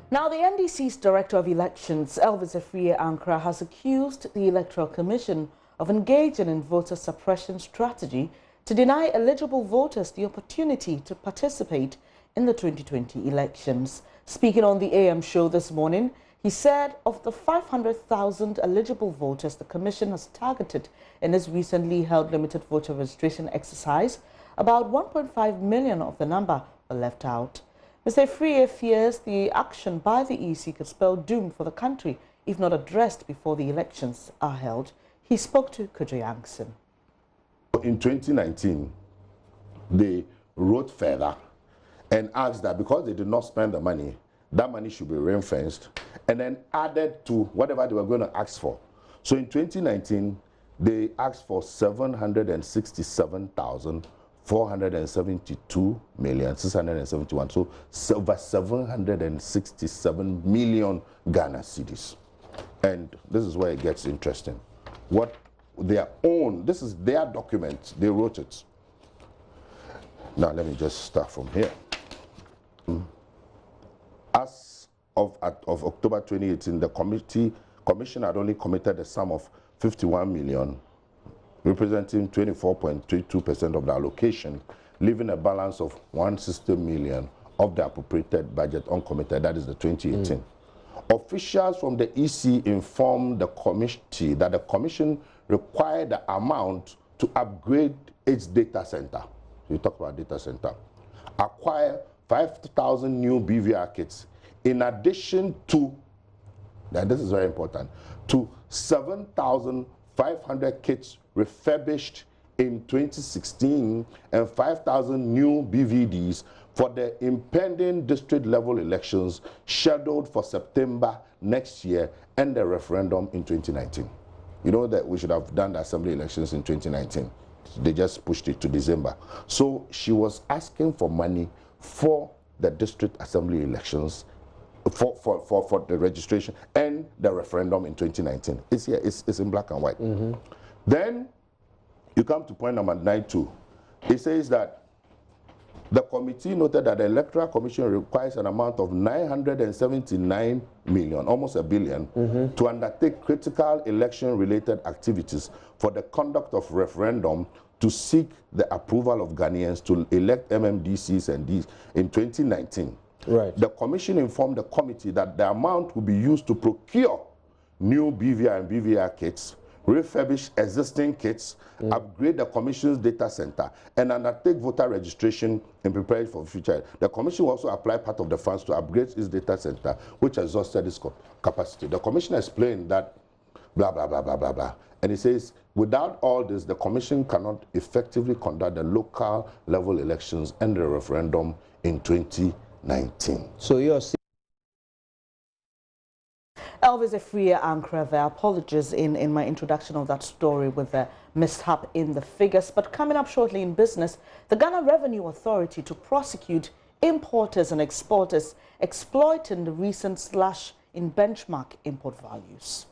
Now, the NDC's Director of Elections, Ankrah, has accused the Electoral Commission of engaging in voter suppression strategy to deny eligible voters the opportunity to participate in the 2020 elections. Speaking on the AM show this morning, he said of the 500,000 eligible voters the Commission has targeted in its recently held limited voter registration exercise, about 1.5 million of the number were left out. Mr. Afriyie fears the action by the EC could spell doom for the country if not addressed before the elections are held. He spoke to JoyNews. In 2019, they wrote further and asked that because they did not spend the money, that money should be ring-fenced and then added to whatever they were going to ask for. So in 2019, they asked for 767,472,671. So over 767 million Ghana cedis. And this is where it gets interesting. What their own, this is their document, they wrote it. Now let me just start from here. As of October 2018, the commission had only committed a sum of 51 million, representing 24.32% of the allocation, leaving a balance of 160 million of the appropriated budget uncommitted. That is the 2018. Officials from the EC informed the committee that the commission required the amount to upgrade its data center. You talk about data center. Acquire 5,000 new BVR kits, in addition to, and this is very important, to 7,500 kits refurbished in 2016 and 5,000 new BVDs for the impending district level elections scheduled for September next year and the referendum in 2019. You know that we should have done the assembly elections in 2019. They just pushed it to December. So she was asking for money for the district assembly elections, for the registration and the referendum in 2019. It's here, it's in black and white. Then you come to point number 92. It says that the committee noted that the Electoral Commission requires an amount of 979 million, almost a billion, to undertake critical election-related activities for the conduct of referendum to seek the approval of Ghanaians to elect MMDCs and Ds in 2019. Right. The Commission informed the committee that the amount will be used to procure new BVR and BVR kits, refurbish existing kits, upgrade the Commission's data center, and undertake voter registration in preparation for the future. The Commission will also apply part of the funds to upgrade its data center, which exhausted its capacity. The Commission explained that blah, blah, blah, blah, blah, blah. And it says, without all this, the Commission cannot effectively conduct the local level elections and the referendum in 2019. So you're Afriyie Ankrah there. Apologies in my introduction of that story with the mishap in the figures. But coming up shortly in business, the Ghana Revenue Authority to prosecute importers and exporters exploiting the recent slash in benchmark import values.